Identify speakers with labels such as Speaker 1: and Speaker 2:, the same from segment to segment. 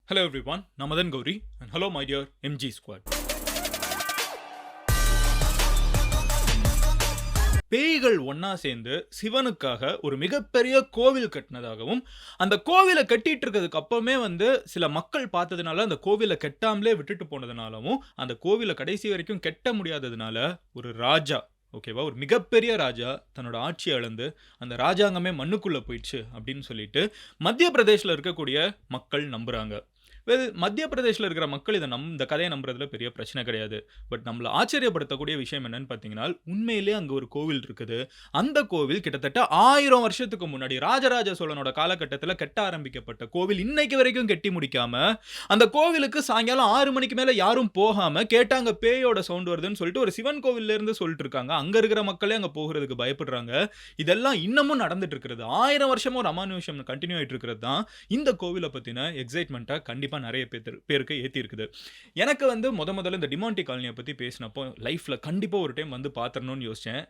Speaker 1: Hello everyone, Namadan Gauri and hello my dear MG squad. பேய்கள் ஒன்னா சேர்ந்து சிவனுக்காக ஒரு மிகப்பெரிய கோவில் கட்டினதாகவும் அந்த கோவிலை கட்டிட்டு இருக்கிறதுக்கு அப்பமே சில மக்கள் பார்த்ததுனால அந்த கோவிலை கெட்டாமலே விட்டுட்டு போனதுனாலவும் அந்த கோவிலை கடைசி வரைக்கும் கெட்ட முடியாததுனால ஒரு ராஜா ஓகேவா ஒரு மிகப்பெரிய ராஜா தன்னோட ஆட்சி இழந்து அந்த ராஜாங்கமே மண்ணுக்குள்ள போயிடுச்சு அப்படின்னு சொல்லிட்டு மத்திய பிரதேசில் இருக்கக்கூடிய மக்கள் நம்புறாங்க. மத்திய பிரதேசில் இருக்கிற மக்கள் இந்த கதையை நம்புறதுல பெரிய பிரச்சனை கிடையாது. பட் நம்மளை ஆச்சரியப்படுத்தக்கூடிய விஷயம் என்னன்னு பார்த்தீங்கன்னா உண்மையிலே அங்கே ஒரு கோவில் இருக்குது. அந்த கோவில் கிட்டத்தட்ட 1000 வருஷத்துக்கு முன்னாடி ராஜராஜ சோழனோட காலகட்டத்தில் கட்ட ஆரம்பிக்கப்பட்ட கோவில் இன்னைக்கு வரைக்கும் கட்டி முடிக்காம அந்த கோவிலுக்கு சாயங்காலம் 6 மணிக்கு மேலே யாரும் போகாம கேட்டாங்க பேயோட சவுண்ட் வருதுன்னு சொல்லிட்டு ஒரு சிவன் கோவில்ல இருந்து சொல்லிட்டு இருக்காங்க. அங்க இருக்கிற மக்களே அங்க போகிறதுக்கு பயப்படுறாங்க. இதெல்லாம் இன்னமும் நடந்துட்டு இருக்கிறது. 1000 வருஷமும் ஒரு அமானுஷம் கண்டினியூ ஆயிட்டு இருக்கிறது தான் இந்த கோவிலை பத்தின எக்ஸைட்மெண்ட்டா கண்டிப்பா நிறைய பேருக்கு ஏத்தி இருக்குது. எனக்கு முதல்ல இந்த டிமாண்டி காலனியை பத்தி பேசினப்போ லைஃப்ல கண்டிப்பா ஒரு டைம் பாத்திரணும்னு யோசிச்சேன்.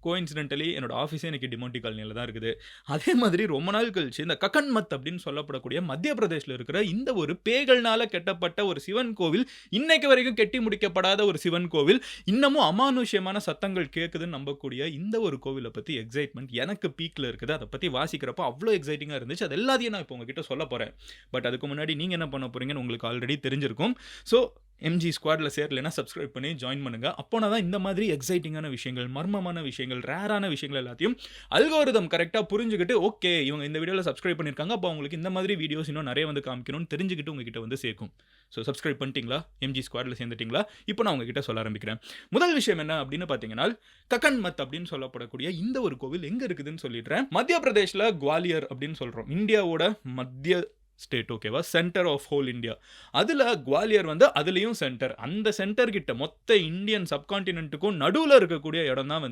Speaker 1: கோஇன்சிடென்டலி என்னோட ஆஃபீஸே எனக்கு டிமாண்டி காலனியில் தான் இருக்குது. அதே மாதிரி ரொம்ப நாள் கழிச்சு இந்த கக்கன்மத் அப்படின்னு சொல்லப்படக்கூடிய மத்திய பிரதேசில் இருக்கிற இந்த ஒரு பேய்கள்னால கெட்டப்பட்ட ஒரு சிவன் கோவில் இன்னைக்கு வரைக்கும் கெட்டி முடிக்கப்படாத ஒரு சிவன் கோவில் இன்னமும் அமானுஷ்யமான சத்தங்கள் கேட்குதுன்னு நம்பக்கூடிய இந்த ஒரு கோவிலை பற்றி எக்ஸைட்மெண்ட் எனக்கு பீக்கில் இருக்குது. அதை பற்றி வாசிக்கிறப்போ அவ்வளோ எக்ஸைட்டிங்காக இருந்துச்சு. அது எல்லாத்தையும் நான் இப்போ உங்ககிட்ட சொல்ல போகிறேன். பட் அதுக்கு முன்னாடி நீங்கள் என்ன பண்ண போகிறீங்கன்னு உங்களுக்கு ஆல்ரெடி தெரிஞ்சிருக்கும். ஸோ எம்ஜி ஸ்குவாடில் சேரலைன்னா சப்ஸ்கிரைப் பண்ணி ஜாயின் பண்ணுங்கள். அப்போனா தான் இந்த மாதிரி எக்ஸைட்டிங்கான விஷயங்கள், மர்மமான விஷயங்கள், ரேரான விஷயங்கள் எல்லாத்தையும் அல்கோரிதம் கரெக்டாக புரிஞ்சுக்கிட்டு ஓகே இவங்க இந்த வீடியோவில் சப்ஸ்கிரைப் பண்ணியிருக்காங்க, அப்போ அவங்களுக்கு இந்த மாதிரி வீடியோஸ் இன்னும் நிறைய காமிக்கணும்னு தெரிஞ்சுக்கிட்டு உங்ககிட்ட சேர்க்கும். ஸோ சப்ஸ்கிரைப் பண்ணிட்டீங்களா? எம்ஜி ஸ்குவாடில் சேர்ந்துட்டிங்களா? இப்போ நான் உங்ககிட்ட சொல்ல ஆரம்பிக்கிறேன். முதல் விஷயம் என்ன அப்படின்னு பார்த்தீங்கன்னா கக்கன்மத் அப்படின்னு சொல்லப்படக்கூடிய இந்த ஒரு கோவில் எங்கே இருக்குதுன்னு சொல்லிடுறேன். மத்திய பிரதேஷில் குவாலியர் அப்படின்னு சொல்கிறோம். இந்தியாவோட மத்திய ஸ்டேட் ஓகேவா, சென்டர் ஆஃப் ஹோல் இந்தியா. அதில் குவாலியர் அதுலேயும் சென்டர். அந்த சென்டர் கிட்ட மொத்த இந்தியன் சப்கான்டினென்ட்டுக்கும் நடுவில் இருக்கக்கூடிய இடம் தான்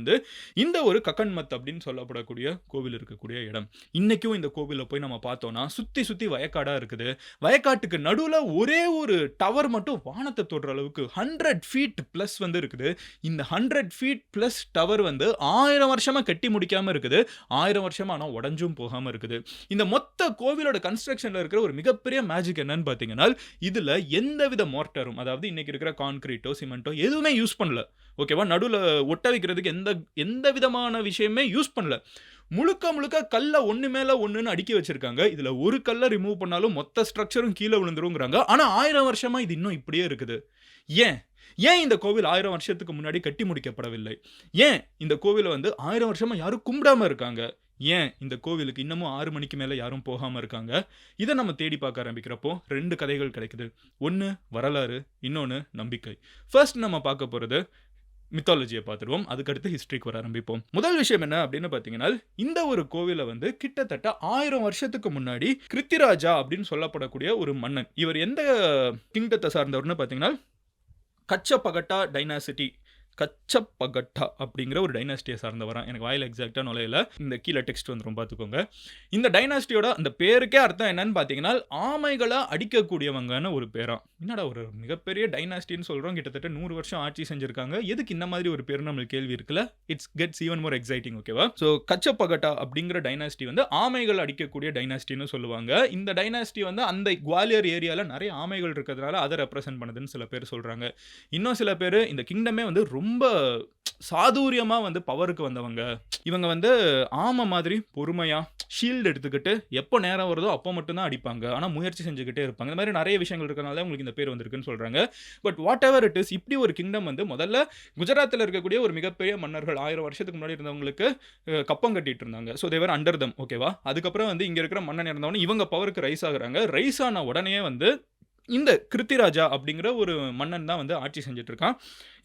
Speaker 1: இந்த ஒரு கக்கன்மத் அப்படின்னு சொல்லப்படக்கூடிய கோவில் இருக்கக்கூடிய இடம். இன்றைக்கும் இந்த கோவிலில் போய் நம்ம பார்த்தோன்னா சுற்றி வயக்காடாக இருக்குது. வயக்காட்டுக்கு நடுவில் ஒரே ஒரு டவர் மட்டும் வானத்தை தொடுற அளவுக்கு 100 feet ப்ளஸ் இருக்குது. இந்த 100 feet ப்ளஸ் டவர் 1000 வருஷமாக கட்டி முடிக்காமல் இருக்குது. 1000 வருஷமாக ஆனால் உடஞ்சும் போகாமல் இருக்குது. இந்த மொத்த கோவிலோட கன்ஸ்ட்ரக்ஷனில் இருக்கிற ஒரு மிகப்பெரிய மேஜிக் என்னன்னு பார்த்தீங்கன்னா இதுல எந்தவித மோர்டரும், அதாவது இன்னைக்கு இருக்கிற கான்கிரீட்டோ சிமெண்டோ எதுவுமே யூஸ் பண்ணல. ஓகேவா, நடுவில் ஒட்ட வைக்கிறதுக்கு எந்த விதமான விஷயமே யூஸ் பண்ணல. முழுக்க கல்லை ஒன்று மேலே ஒன்றுன்னு அடுக்கி வச்சிருக்காங்க. இதில் ஒரு கல்லை ரிமூவ் பண்ணாலும் மொத்த ஸ்ட்ரக்சரும் கீழே விழுந்துருங்கிறாங்க. ஆனால் 1000 வருஷமா இது இன்னும் இப்படியே இருக்குது. ஏன் இந்த கோவில் 1000 வருஷத்துக்கு முன்னாடி கட்டி முடிக்கப்படவில்லை? ஏன் இந்த கோவிலை 1000 வருஷமா யாரும் கும்பிடாம இருக்காங்க? ஏன் இந்த கோவிலுக்கு இன்னமும் 6 மணிக்கு மேலே யாரும் போகாமல் இருக்காங்க? இதை நம்ம தேடி பார்க்க ஆரம்பிக்கிறப்போ 2 கதைகள் கிடைக்குது. ஒன்று வரலாறு, இன்னொன்று நம்பிக்கை. ஃபர்ஸ்ட் நம்ம பார்க்க போகிறது மித்தாலஜியை பார்த்துருவோம். அதுக்கடுத்து ஹிஸ்ட்ரிக்கு வர ஆரம்பிப்போம். முதல் விஷயம் என்ன அப்படின்னு பார்த்தீங்கன்னா இந்த ஒரு கோவிலை கிட்டத்தட்ட 1000 வருஷத்துக்கு முன்னாடி கிருத்திராஜா அப்படின்னு சொல்லப்படக்கூடிய ஒரு மன்னன். இவர் எந்த கிங்டத்தை சார்ந்தவர்னு பார்த்தீங்கன்னா கச்சபகட்டா டைனாசிட்டி, கச்சப்பகட்டா அப்படிங்கிற ஒரு டைனாஸ்டியை சார்ந்தவரான். எனக்கு வாயில் எக்ஸாக்டாக நுழையில, இந்த கீழே டெக்ஸ்ட் வந்துடும் பார்த்துக்கோங்க. இந்த டைனாஸ்டியோட அந்த பேருக்கே அர்த்தம் என்னன்னு பார்த்தீங்கன்னா ஆமைகளை அடிக்கக்கூடியவங்கன்னு ஒரு பேராம். என்னடா ஒரு மிகப்பெரிய டைனாஸ்டின்னு சொல்கிறோம், கிட்டத்தட்ட 100 வருஷம் ஆட்சி செஞ்சுருக்காங்க, எதுக்கு இந்த மாதிரி ஒரு பேர் நம்மளுக்கு கேள்வி இருக்குல்ல? It's gets even more exciting. ஓகேவா, ஸோ கச்சப்பகட்டா அப்படிங்கிற டைனாஸ்டி ஆமைகள் அடிக்கக்கூடிய டைனாஸ்டின்னு சொல்லுவாங்க. இந்த டைனாஸ்டி அந்த குவாலியர் ஏரியாவில் நிறைய ஆமைகள் இருக்கிறதுனால அதை ரெப்ரசென்ட் பண்ணுதுன்னு சில பேர் சொல்கிறாங்க. இன்னும் சில பேர் இந்த கிங்டமே ரொம்ப சாதுரியமாக பவருக்கு வந்தவங்க. இவங்க ஆமை மாதிரி பொறுமையாக ஷீல்டு எடுத்துக்கிட்டு எப்போ நேரம் வருதோ அப்போ மட்டும்தான் அடிப்பாங்க. ஆனால் முயற்சி செஞ்சுக்கிட்டே இருப்பாங்க. இந்த மாதிரி நிறைய விஷயங்கள் இருக்கிறனால உங்களுக்கு இந்த பேர் வந்திருக்குன்னு சொல்கிறாங்க. But what ever it is, இப்படி ஒரு கிங்டம் முதல்ல குஜராத்தில் இருக்கக்கூடிய ஒரு மிகப்பெரிய மன்னர்கள் 1000 வருஷத்துக்கு முன்னாடி இருந்தவங்களுக்கு கப்பம் கட்டிட்டு இருந்தாங்க. ஸோ தேவர் அண்டர் தம். ஓகேவா, அதுக்கப்புறம் இங்கே இருக்கிற மன்னன் இருந்தவொடனே இவங்க பவருக்கு ரைஸ் ஆகுறாங்க. ரைஸ் ஆன உடனே இந்த கிருத்திராஜா அப்படிங்கிற ஒரு மன்னன் தான் ஆட்சி செஞ்சுட்டு இருக்கான்.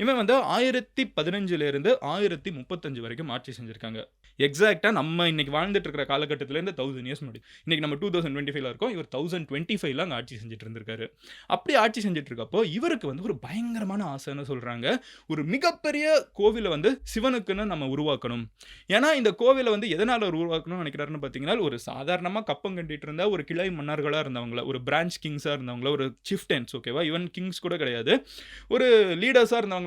Speaker 1: இவன் 1015 1035 வரைக்கும் ஆட்சி செஞ்சுருக்காங்க. எக்ஸாக்டாக நம்ம இன்னைக்கு வாழ்ந்துட்டு இருக்கிற காலகட்டத்திலேருந்து 1000 இயர்ஸ் முன்னாடி. இன்னைக்கு நம்ம 2025 இருக்கோம், இவர் 1025 அங்கே ஆட்சி செஞ்சுட்டு இருந்திருக்காரு. அப்படி ஆட்சி செஞ்சுட்டு இருக்கப்போ இவருக்கு ஒரு பயங்கரமான ஆசைன்னு சொல்கிறாங்க. ஒரு மிகப்பெரிய கோவிலை சிவனுக்குன்னு நம்ம உருவாக்கணும். ஏன்னா இந்த கோவிலை எதனால் உருவாக்கணும்னு நினைக்கிறாருன்னு பார்த்தீங்கன்னா ஒரு சாதாரணமாக கப்பம் கட்டிட்டு இருந்த ஒரு கிளை மன்னர்களாக இருந்தவங்கள, ஒரு பிரான்ச் கிங்ஸாக இருந்தவங்கள, ஒரு சிஃப்டன்ஸ் ஓகேவா, ஈவன் கிங்ஸ் கூட கிடையாது, ஒரு லீடர்ஸாக இருந்தவங்கள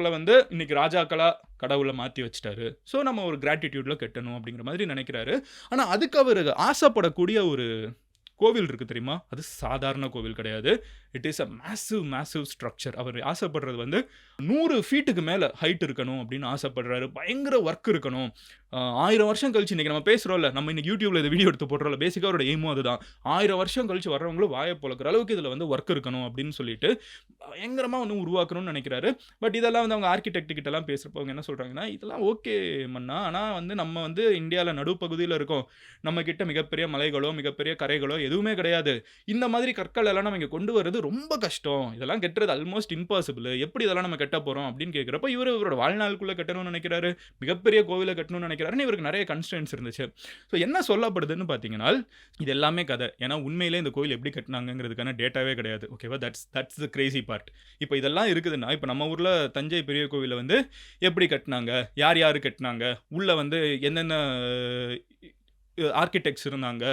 Speaker 1: இன்னைக்கு ராஜாக்களா கடவுளை மாற்றி வச்சிட்டாரு. ஸோ நம்ம ஒரு கிராட்டிடியூட்ல கட்டணும் அப்படிங்கிற மாதிரி நினைக்கிறாரு. ஆனால் அதுக்கு அவர் ஆசைப்படக்கூடிய ஒரு கோவில் இருக்குது தெரியுமா, அது சாதாரண கோவில் கிடையாது. It is a massive structure. அவர் ஆசைப்படுறது வந்து 100 ஃபீட்டுக்கு மேல ஹைட் இருக்கணும் அப்படின்னு ஆசைப்படுறாரு. பயங்கர ஒர்க் இருக்கணும். 1000 வருஷம் கழிச்சு இன்னைக்கு நம்ம பேசுறோம்ல, நம்ம இன்னைக்கு YouTubeல இந்த வீடியோ எடுத்து போடுறோம்ல, பேசிக்கா அவரோட எய்மும் அதுதான். 1000 வருஷம் கழிச்சு வர்றவங்களும் வாய பொளக்குற அளவுக்கு இதுல வந்து ஒர்க் இருக்கணும் அப்படின்னு சொல்லிட்டு பயங்கரமா வந்து உருவாக்கணும்னு நினைக்கிறாரு. பட் இதெல்லாம் வந்து அவங்க ஆர்க்கிடெக்ட் கிட்ட எல்லாம் பேசுறப்போ அவங்க என்ன சொல்றாங்கன்னா, இதெல்லாம் ஓகே மன்னா, ஆனா வந்து நம்ம வந்து இந்தியால நடுப்பகுதியில இருக்கோம். நம்ம கிட்ட மிகப்பெரிய மலைகளோ, மிகப்பெரிய கரைகளோ எதுவுமே கிடையாது. இந்த மாதிரி கற்கள் எல்லாம் நம்ம இங்க கொண்டு வரது ரொம்ப கஷ்டம். இதெல்லாம் கட்டுறது ஆல்மோஸ்ட் இம்பாசிபிள். எப்படி இதெல்லாம் நம்ம கட்ட போறோம் அப்படின்னு கேட்கிறப்ப, இவரோட வாழ்நாளுக்குள்ள கட்டணும்னு நினைக்கிறாரு. மிகப்பெரிய கோவில கட்டணும்னு நினைக்கிறாருன்னு இவருக்கு நிறைய கன்ஸ்ட்ரெயின்ட்ஸ் இருந்துச்சு. ஸோ என்ன சொல்லப்படுதுன்னு பார்த்தீங்கன்னா, இது எல்லாமே கதை. ஏன்னா உண்மையிலே இந்த கோயில் எப்படி கட்டினாங்கங்கிறதுக்கான டேட்டாவே கிடையாது. ஓகேவா? That's the Crazy part. இப்போ இதெல்லாம் இருக்குதுன்னா, இப்போ நம்ம ஊர்ல தஞ்சை பெரிய கோவில வந்து எப்படி கட்டினாங்க? யார் யாரு கட்டினாங்க? உள்ள வந்து என்னென்ன ஆர்க்கிடெக்ட்ஸ் இருந்தாங்க?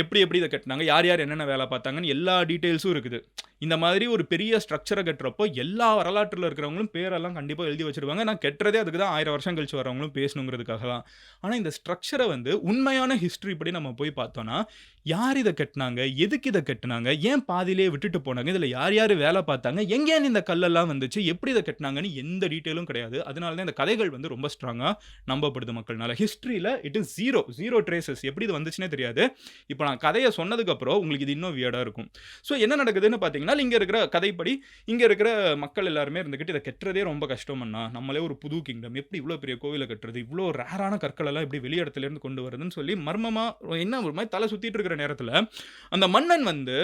Speaker 1: எப்படி எப்படி இத கட்டினாங்க? யார் யார் என்னென்ன வேலை பார்த்தாங்கன்னு எல்லா டீட்டெயில்ஸும் இருக்குது. இந்த மாதிரி ஒரு பெரிய ஸ்ட்ரக்சர கட்டுறப்போ எல்லா வரலாற்றில இருக்கிறவங்களும் பேரெல்லாம் கண்டிப்பா எழுதி வச்சிருவாங்க. நான் கட்டுறதே அதுக்கு தான் 1000 வருஷம் கழிச்சு வரவங்களும் பேசணுங்கிறதுக்காக தான். ஆனா இந்த ஸ்ட்ரக்சர வந்து உண்மையான ஹிஸ்டரி படி நம்ம போய் பார்த்தோம்னா, யார் இத கட்டுனாங்க? எதுக்கு இத கட்டுனாங்க? ஏன் பாதியிலேயே விட்டுட்டு போனாங்க? இதுல யார் யார் வேலை பார்த்தாங்க? எங்கேருந்து இந்த கல்லெல்லாம் வந்துச்சு? எப்படி இத கட்டுனாங்கன்னு எந்த டீட்டெயிலும் கிடையாது. அதனால தான் இந்த கதைகள் வந்து ரொம்ப ஸ்ட்ராங்கா நம்பப்படுது மக்கள்னால. ஹிஸ்டரியில இட் இஸ் ஜீரோ ட்ரேசஸ். எப்படி இது வந்துச்சுன்னே தெரியாது. இப்போ நான் கதைய சொன்னதுக்கு அப்புறம் உங்களுக்கு இது இன்னும் வியர்டா இருக்கும். ஸோ என்ன நடக்குதுன்னு பார்த்தீங்கன்னா, இங்க இருக்கிற கதைப்படி இங்க இருக்கிற மக்கள் எல்லாருமே இருந்துகிட்டு இத கட்டுறதே ரொம்ப கஷ்டம் அண்ணா. நம்மளே ஒரு புது கிங்டம். எப்படி இவ்ளோ பெரிய கோவில கட்டுறது? இவ்ளோ ரேரான கற்கள் எல்லாம் எப்படி வெளி இடத்துல இருந்து கொண்டு வரதுன்னு சொல்லி மர்மமா என்ன ஒரு மாதிரி தலை சுத்திட்டு இருக்கிற நேரத்துல, அந்த மன்னன் வந்து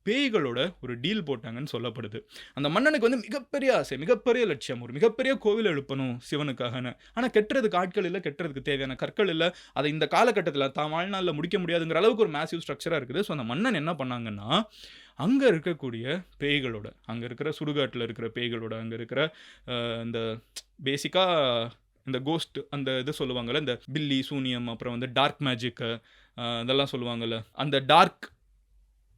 Speaker 1: பேய்களோட ஒரு டீல் போட்டாங்கன்னு சொல்லப்படுது. அந்த மன்னனுக்கு வந்து மிகப்பெரிய ஆசை, மிகப்பெரிய லட்சியம். ஒரு மிகப்பெரிய கோவில் எழுப்பணும் சிவனுக்காகன்னு. ஆனா கட்டுறதுக்கு ஆட்கள் இல்ல, கட்டுறதுக்கு தேவையான கற்கள் இல்ல. அதை இந்த காலகட்டத்துல தான் வாழ்நாள்ல முடிக்க முடியாதுங்கிற அளவுக்கு ஒரு மேசிவ் ஸ்ட்ரக்சரா இருக்குது. ஸோ அந்த மன்னன் என்ன பண்ணாங்கன்னா, அங்க இருக்கக்கூடிய பேய்களோட, அங்க இருக்கிற சுடுகாட்டுல இருக்கிற பேய்களோட, அங்க இருக்கிற இந்த பேசிக்கா இந்த கோஸ்ட் அந்த இது சொல்லுவாங்கல்ல, இந்த பில்லி, சூனியம், அப்புறம் வந்து டார்க் மேஜிக் இதெல்லாம் சொல்லுவாங்கல்ல. அந்த dark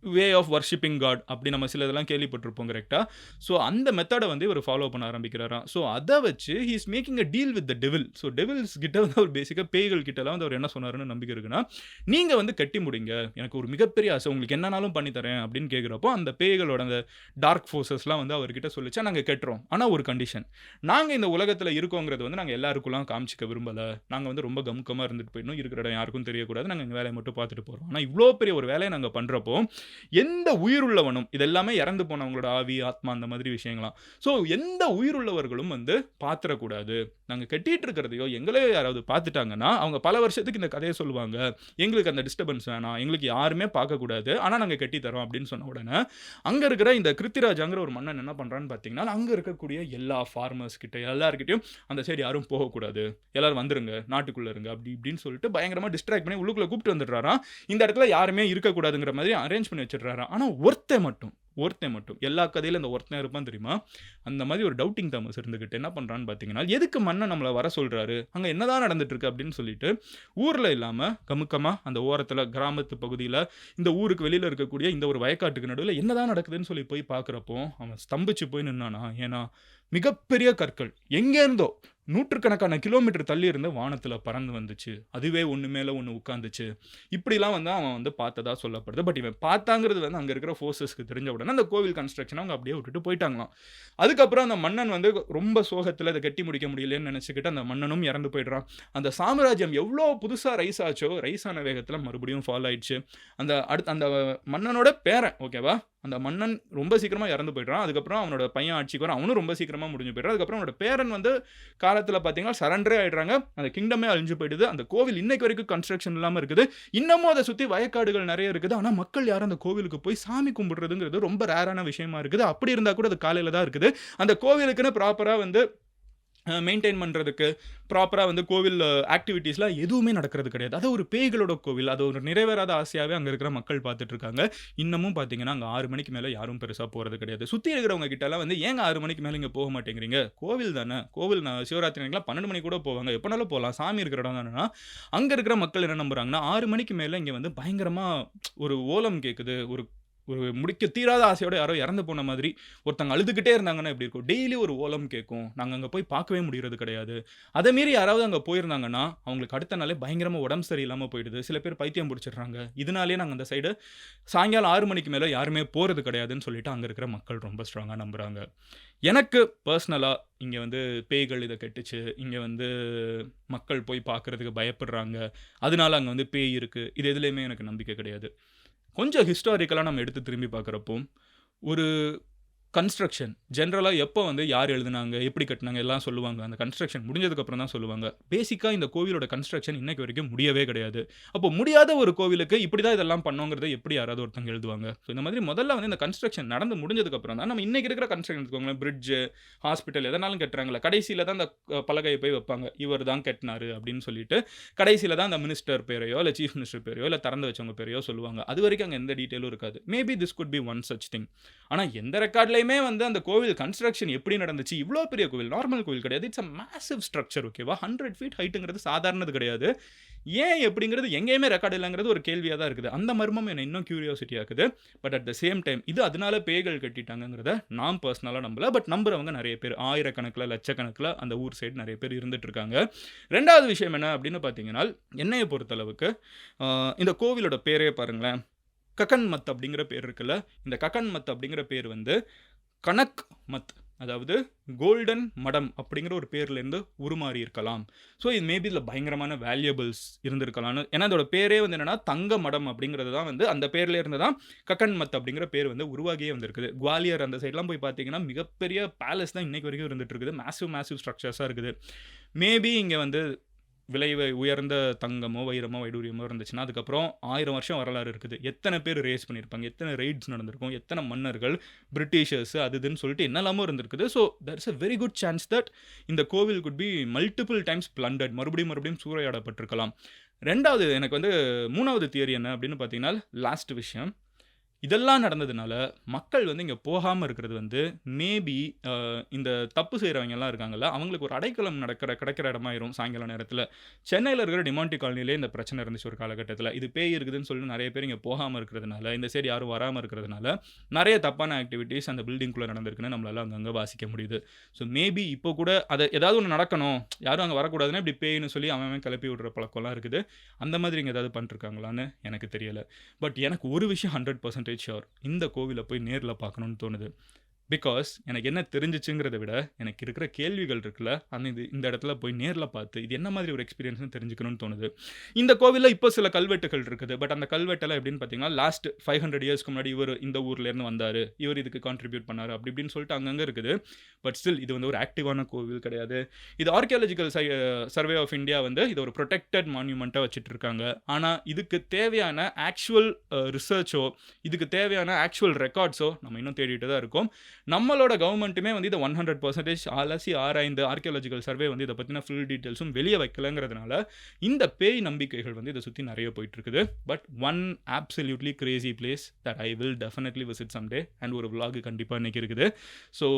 Speaker 1: way of worshipping god அப்படி நம்ம சில இதெல்லாம் கேள்விப்பட்டிருப்போம் கரெக்ட்டா? ஸோ அந்த மெத்தட வந்து இவர் ஃபாலோ பண்ண ஆரம்பிக்கிறாராம். ஸோ அத வச்சு he is making a deal with the devil. So devils கிட்ட வந்து அவர் பேசிக்கா பேய்கள் கிட்டலாம் வந்து அவர் என்ன சொன்னாருன்னு நம்பிக்கை இருக்குன்னா, நீங்க வந்து கட்டி முடிங்க. எனக்கு ஒரு மிகப்பெரிய ஆசை. உங்களுக்கு என்னனாலும் பண்ணி தரேன் அப்படின்னு கேட்கிறப்போ, அந்த பேய்களோட அந்த டார்க் ஃபோர்ஸஸ்லாம் வந்து அவர்கிட்ட சொல்லிச்சா, நாங்க கட்டுறோம். ஆனா ஒரு கண்டிஷன். நாங்க இந்த உலகத்துல இருக்கோங்கிறது வந்து நாங்க எல்லாருக்குல்லாம் காமிச்சுக்க விரும்பல. நாங்க வந்து ரொம்ப கமுக்கமா இருந்துட்டு போயிடணும். இருக்கிற இடம் யாருக்கும் தெரியக்கூடாது. நாங்க எங்க வேலைய மட்டும் பார்த்துட்டு போறோம். ஆனா இவ்ளோ பெரிய ஒரு வேலைய நாங்க பண்றப்போ, எந்த உயிருள்ளவனும் இதெல்லாமே இறந்து போனவங்களோட ஆவி, ஆத்மா அந்த மாதிரி விஷயங்களாம். ஸோ எந்த உயிருள்ளவர்களும் வந்து பாத்துறக்கூடாது. நாங்க கட்டிட்டு இருக்கிறதையோ எங்களையோ யாராவது பார்த்துட்டாங்கன்னா, அவங்க பல வருஷத்துக்கு இந்த கதைய சொல்லுவாங்க. எங்களுக்கு அந்த டிஸ்டர்பன்ஸ் வேணாம். எங்களுக்கு யாருமே பார்க்கக்கூடாது. ஆனா நாங்க கட்டி தரோம் அப்படின்னு சொன்ன உடனே, அங்க இருக்கிற இந்த கிருத்திராஜாங்கிற ஒரு மன்னன் என்ன பண்றான்னு பார்த்தீங்கன்னா, அங்க இருக்கக்கூடிய எல்லா ஃபார்மர்ஸ் கிட்ட எல்லார்கிட்டயும் அந்த சைடு யாரும் போகக்கூடாது. எல்லாரும் வந்துருங்க. நாட்டுக்குள்ள இருங்க. அப்படி இப்படின்னு சொல்லிட்டு பயங்கரமா டிஸ்ட்ராக்ட் பண்ணி உள்ளுக்குள்ள கூப்பிட்டு வந்துடுறாராம். இந்த இடத்துல யாருமே இருக்கக்கூடாதுங்கிற மாதிரி அரேஞ்ச் பண்ணி வச்சிடுறாராம். ஆனா ஒருத்தன் மட்டும் எல்லா கதையில இந்த ஒருத்தன் இருப்பான் தெரியுமா? அந்த மாதிரி ஒரு டவுட்டிங் தாமஸ் இருந்துகிட்டு என்ன பண்றான்னு பார்த்தீங்கன்னா, எதுக்கு மன்னன் நம்மள வர சொல்றாரு? அங்க என்னதான் நடந்துட்டு இருக்கு அப்படின்னு சொல்லிட்டு, ஊர்ல இல்லாம கமுக்கமா அந்த ஓரத்துல கிராமத்து பகுதியில இந்த ஊருக்கு வெளியில இருக்கக்கூடிய இந்த ஒரு வயக்காட்டுக்கு நடுவுல என்னதான் நடக்குதுன்னு சொல்லி போய் பார்க்கிறப்போ, அவன் ஸ்தம்பிச்சு போய் நின்னானா. ஏன்னா மிகப்பெரிய கற்கள் எங்கேருந்தோ நூற்றுக்கணக்கான கிலோமீட்டர் தள்ளி இருந்து வானத்துல பறந்து வந்துச்சு. அதுவே ஒண்ணு மேல ஒண்ணு உட்கார்ந்துச்சு. இப்படிலாம் வந்து அவன் வந்து பார்த்ததா சொல்லப்படுது. பட் இவன் பார்த்தாங்கிறது வந்து அங்க இருக்கிற ஃபோர்ஸஸ்க்கு தெரிஞ்ச உடனே அந்த கோவில் கன்ஸ்ட்ரக்ஷனை அவங்க அப்படியே விட்டுட்டு போயிட்டாங்களாம். அதுக்கப்புறம் அந்த மன்னன் வந்து ரொம்ப சோகத்துல இதை கட்டி முடிக்க முடியலன்னு நினைச்சுக்கிட்டு அந்த மன்னனும் இறந்து போயிடுறான். அந்த சாம்ராஜ்யம் எவ்வளோ புதுசா ரைஸ் ஆச்சோ, ரைஸ் ஆன வேகத்துல மறுபடியும் ஃபால் ஆயிடுச்சு. அந்த மன்னனோட பேரன் ஓகேவா, அந்த மன்னன் ரொம்ப சீக்கிரமா இறந்து போயிடுறான். அதுக்கப்புறம் அவனோட பையன் ஆட்சிக்கு வரான். அவனும் ரொம்ப சீக்கிரமா முடிஞ்சு போயிடுறான். அதுக்கப்புறம் அவனோட பேரன் வந்து காலத்துல பாத்தீங்கன்னா சரண்டரே ஆயிடுறாங்க. அந்த கிங்டமே அழிஞ்சு போயிடுது. அந்த கோவில் இன்னைக்கு வரைக்கும் கன்ஸ்ட்ரக்ஷன் இல்லாம இருக்குது. இன்னமும் அதை சுத்தி வயக்காடுகள் நிறைய இருக்குது. ஆனா மக்கள் யாரும் அந்த கோவிலுக்கு போய் சாமி கும்பிடுறதுங்கிறது ரொம்ப ரேரான விஷயமா இருக்குது. அப்படி இருந்தா கூட அது காலையில தான் இருக்குது. அந்த கோவிலுக்குன்னு ப்ராப்பரா வந்து மெயின்டைன் பண்ணுறதுக்கு ப்ராப்பராக வந்து கோவில் ஆக்டிவிட்டீஸ்லாம் எதுவுமே நடக்கிறது கிடையாது. அது ஒரு பேய்களோட கோவில். அது ஒரு நிறைவேறாத ஆசையாகவே அங்கே இருக்கிற மக்கள் பார்த்துட்டு இருக்காங்க. இன்னமும் பார்த்தீங்கன்னா அங்கே 6 மணிக்கு மேலே யாரும் பெருசாக போகிறது கிடையாது. சுற்றி இருக்கிறவங்க கிட்டலாம் வந்து ஏங்க 6 மணிக்கு மேலே இங்கே போக மாட்டேங்கிறீங்க? கோவில் தானே, கோவில் சிவராத்திரிக்கெலாம் 12 மணி கூட போவாங்க, எப்போனாலும் போகலாம், சாமி இருக்கிற இடம் தானேன்னா அங்கே இருக்கிற மக்கள் என்ன நம்புறாங்கன்னா 6 மணிக்கு மேலே இங்கே வந்து பயங்கரமாக ஒரு ஓலம் கேட்குது, ஒரு ஒரு முடிக்க தீராத ஆசையோட யாரோ இறந்து போன மாதிரி ஒருத்தங்க அழுதுகிட்டே இருந்தாங்கன்னா எப்படி இருக்கும்? டெய்லி ஒரு ஓலம் கேட்கும். நாங்க அங்க போய் பார்க்கவே முடியறது கிடையாது. அத மீறி யாராவது அங்க போயிருந்தாங்கன்னா, அவங்களுக்கு அடுத்த நாளே பயங்கரமா உடம்பு சரியில்லாம போயிடுது. சில பேர் பைத்தியம் பிடிச்சிடுறாங்க. இதனாலேயே நாங்க அந்த சைடு சாயங்காலம் 6 மணிக்கு மேல யாருமே போறது கிடையாதுன்னு சொல்லிட்டு அங்க இருக்கிற மக்கள் ரொம்ப ஸ்ட்ராங்கா நம்புறாங்க. எனக்கு பெர்சனலா இங்க வந்து பேய்கள் இத கெட்டுச்சு. இங்க வந்து மக்கள் போய் பார்க்கறதுக்கு பயப்படுறாங்க. அதனால அங்க வந்து பேய் இருக்கு. இது எதுலயுமே எனக்கு நம்பிக்கை கிடையாது. கொஞ்சம் ஹிஸ்டாரிக்கலா நம்ம எடுத்து திரும்பி பார்க்குறப்போ, ஒரு கன்ஸ்ட்ரக்ஷன் ஜெனரலா எப்போ வந்து யார் எழுதுனாங்க, எப்படி கட்டுனாங்க எல்லாம் சொல்லுவாங்க. அந்த கன்ஸ்ட்ரக்ஷன் முடிஞ்சதுக்கு அப்புறம் தான் சொல்லுவாங்க. பேசிக்கா இந்த கோவிலோட கன்ஸ்ட்ரக்ஷன் இன்னைக்கு வரைக்கும் முடியவே கிடையாது. அப்போ முடியாத ஒரு கோவிலுக்கு இப்படி தான் இதெல்லாம் பண்ணோங்கிறத எப்படி யாராவது ஒருத்தங்க எழுதுவாங்க? ஸோ இந்த மாதிரி முதல்ல வந்து இந்த கன்ஸ்ட்ரக்ஷன் நடந்து முடிஞ்சதுக்கு அப்புறம் தான் நம்ம இன்னைக்கு இருக்கிற கன்ஸ்ட்ரக்ஷன் எடுத்துக்கோங்களேன். பிரிட்ஜ், ஹாஸ்பிட்டல் எதனாலும் கட்டுறாங்கல்ல. கடைசியில தான் அந்த பலகைய போய் வைப்பாங்க. இவர் தான் கட்டினாரு அப்படின்னு சொல்லிட்டு. கடைசியில தான் அந்த மினிஸ்டர் பேரையோ, இல்ல சீஃப் மினிஸ்டர் பேரையோ, இல்ல திறந்து வச்சவங்க பேரையோ சொல்லுவாங்க. அதுவரைக்கும் அங்க எந்த டீட்டெயிலும் இருக்காது. Maybe this could be one such thing. ஆனா எந்த ரெக்கார்ட்லயுமே வந்து அந்த கோவில் கன்ஸ்ட்ரக்ஷன் எப்படி நடந்துச்சு? இவ்ளோ பெரிய கோவில், நார்மல் கோவில் கிடையாது. இட்ஸ் a மேசிவ் ஸ்ட்ரக்சர் ஓகேவா? 100 ஃபீட் ஹைட்ங்கிறது சாதாரணது கிடையாது. ஏன் எப்படிங்கிறது எங்கேயுமே ரெக்கார்ட் இல்லங்கிறது ஒரு கேள்வியா தான் இருக்குது. அந்த மர்மம் என்ன இன்னும் கியூரியாசிட்டி ஆக்குது. But at the same time இது அதனால பேய்கள் கட்டிட்டாங்கங்கிறத நான் பெர்சனலா நம்பல. பட் நம்புறவங்க நெறைய பேர். ஆயிரக்கணக்குல, லட்சக்கணக்குல அந்த ஊர் சைடு நெறைய பேர் இருந்துட்டு இருக்காங்க. 2வது விஷயம் என்ன அப்படின்னு பார்த்தீங்கன்னா, என்னைய பொறுத்தளவுக்கு இந்த கோவிலோட பேரே பாருங்களேன். கக்கன் மத் அப்படிங்கிற பேர் இருக்குல்ல. இந்த கக்கன் மத் அப்படிங்கிற பேர் வந்து கனக் மத், அதாவது கோல்டன் மடம் அப்படிங்கிற ஒரு பேர்லேருந்து உருமாறி இருக்கலாம். ஸோ இது மேபி இதில் பயங்கரமான வேல்யூபிள்ஸ் இருந்திருக்கலாம்னு. ஏன்னா அதோட பேரே வந்து என்னன்னா தங்க மடம் அப்படிங்கிறது தான் வந்து அந்த பேர்ல இருந்து தான் கக்கன் மத் அப்படிங்கிற பேர் வந்து உருவாகியே வந்திருக்குது. குவாலியர் அந்த சைட்லாம் போய் பார்த்தீங்கன்னா மிகப்பெரிய பேலஸ் தான் இன்னைக்கு வரைக்கும் இருந்துட்டு இருக்குது. மேசிவ் ஸ்ட்ரக்சர்ஸாக இருக்குது. மேபி இங்கே வந்து விலை உயர்ந்த தங்கமோ, வைரமோ, வைடூரியமோ இருந்துச்சுன்னா, அதுக்கப்புறம் 1000 வருஷம் வரலாறு இருக்குது. எத்தனை பேர் ரேஸ் பண்ணியிருப்பாங்க, எத்தனை ரெய்ட்ஸ் நடந்திருக்கும், எத்தனை மன்னர்கள், பிரிட்டிஷர்ஸ் அது இதுன்னு சொல்லிட்டு என்னெல்லாமோ இருந்திருக்குது. So there is a very good chance that இந்த கோவில் could be multiple times plundered. மறுபடியும் சூறையாடப்பட்டிருக்கலாம். 2வது எனக்கு வந்து 3வது தியரி என்ன அப்படின்னு பார்த்தீங்கன்னா, லாஸ்ட் விஷயம். இதெல்லாம் நடந்ததுனால மக்கள் வந்து இங்க போகாம இருக்கிறது வந்து மேபி இந்த தப்பு செய்றவங்கலாம் இருக்காங்கல்ல, அவங்களுக்கு ஒரு அடைக்கலம் கிடைக்கிற இடமாயிரும் சாயங்கால நேரத்தில. சென்னையில இருக்கிற டிமாண்டி காலனிலே இந்த பிரச்சனை இருந்துச்சு ஒரு காலகட்டத்தில. இது பேய் இருக்குதுன்னு சொல்லி நெறைய பேர் இங்க போகாம இருக்கிறதுனால, இந்த சைடு யாரும் வராம இருக்கிறதுனால, நெறைய தப்பான ஆக்டிவிட்டீஸ் அந்த பில்டிங்குள்ள நடந்திருக்குன்னு நம்மளால அங்கங்க வாசிக்க முடியுது. ஸோ மேபி இப்போ கூட ஏதாவது ஒண்ணு நடக்கணும், யாரும் அங்க வரக்கூடாதுன்னா இப்படி பேய்ன்னு சொல்லி அவன் அவன் கிளப்பி விடுற பழக்கம்லாம் இருக்குது. அந்த மாதிரி இங்க ஏதாவது பண்ணிருக்காங்களான்னு எனக்கு தெரியல. பட் எனக்கு ஒரு விஷயம் 100% ஷூர். இந்த கோவில போய் நேர்ல பார்க்கணும்னு தோணுது. பிகாஸ் எனக்கு என்ன தெரிஞ்சுச்சுங்கிறத விட, எனக்கு இருக்கிற கேள்விகள் இருக்குல்ல, இந்த இடத்துல போய் நேர்ல பார்த்து, இது என்ன மாதிரி ஒரு எக்ஸ்பீரியன்ஸ்னு தெரிஞ்சுக்கணும்னு தோணுது. இந்த கோவில்ல இப்போ சில கல்வெட்டுகள் இருக்குது. பட் அந்த கல்வெட்டெல்லாம் எப்படின்னு பார்த்தீங்கன்னா, லாஸ்ட் 500 இயர்ஸ்க்கு முன்னாடி இவரு இந்த ஊர்லேருந்து வந்தாரு. இவர் இதுக்கு கான்ட்ரிபியூட் பண்ணாரு. அப்படி இப்படின்னு சொல்லிட்டு அங்கங்க இருக்குது. பட் ஸ்டில் இது வந்து ஒரு ஆக்டிவான கோவில் கிடையாது. இது ஆர்க்கியாலஜிக்கல் சர்வே ஆஃப் இந்தியா வந்து இத ஒரு புரொடெக்டட் மான்யூமெண்ட்டா வச்சுட்டு இருக்காங்க. ஆனா இதுக்கு தேவையான ஆக்சுவல் ரிசர்ச்சோ, இதுக்கு தேவையான ஆக்சுவல் ரெக்கார்ட்ஸோ நம்ம இன்னும் தேடிட்டு தான் இருக்கோம். நம்மளோட கவர்மெண்ட்டுமே வந்து இதை 100% அலசி ஆராய்ந்து ஆர்க்கியாலஜிக்கல் சர்வே வந்து இதை பற்றின ஃபுல் டீட்டெயில்ஸும் வெளியே வைக்கலங்கிறதுனால இந்த பேய் நம்பிக்கைகள் வந்து இதை சுற்றி நிறைய போயிட்டு இருக்குது. But one absolutely Crazy place that I will definitely visit someday and ஒரு vlog கண்டிப்பாக இன்னைக்கு இருக்குது. ஸோ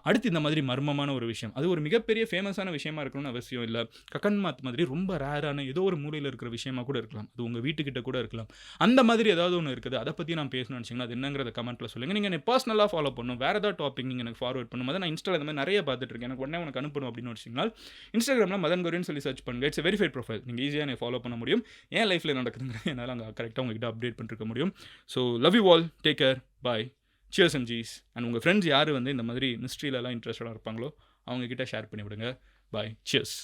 Speaker 1: அடுத்து இந்த மாதிரி மர்மமான ஒரு விஷயம், அது ஒரு மிகப்பெரிய ஃபேமஸான விஷயமா இருக்கணும்னு அவசியம் இல்லை. கக்கன்மாத் மாதிரி ரொம்ப ரேரான ஏதோ ஒரு மூலையில் இருக்கிற விஷயமா கூட இருக்கலாம். அது உங்கள் வீட்டுக்கிட்ட கூட இருக்கலாம். அந்த மாதிரி ஏதாவது ஒன்று இருக்குது, அதை பற்றி நான் பேசணும்னு நினச்சிங்கன்னா அது என்னங்கிறத கமெண்ட்டில் சொல்லுங்கள். நீங்கள் என்னை பர்சனலாக ஃபாலோ பண்ணணும், வேறு ஏதாவது டாபிக் நீங்கள் எனக்கு ஃபார்வர்ட் பண்ணும்போது நான் இன்ஸ்டாவில் இந்த மாதிரி நிறைய பார்த்துட்டு இருக்கேன், எனக்கு உடனே உனக்கு அனுப்பணும் அப்படின்னு வச்சிங்கன்னா இன்ஸ்டாகிராமில் மதன் கௌரின்னு சொல்லி சர்ச் பண்ணுங்க. It's verified profile. நீங்கள் ஈஸியாக என்னை ஃபாலோ பண்ண முடியும். ஏன் லைஃப்பில் நடக்குதுங்கிறது என்னால் அங்கே கரெக்டாக உங்ககிட்ட அப்டேட் பண்ணிருக்க முடியும். So love you all, take care, bye, cheers and ஜீஸ். அண்ட் உங்கள் ஃப்ரெண்ட்ஸ் யார் வந்து இந்த மாதிரி மிஸ்ட்ரியிலலாம் இன்ட்ரெஸ்டடாக இருப்பாங்களோ அவங்கக்கிட்ட ஷேர் பண்ணி விடுங்க. பாய், சியர்ஸ்.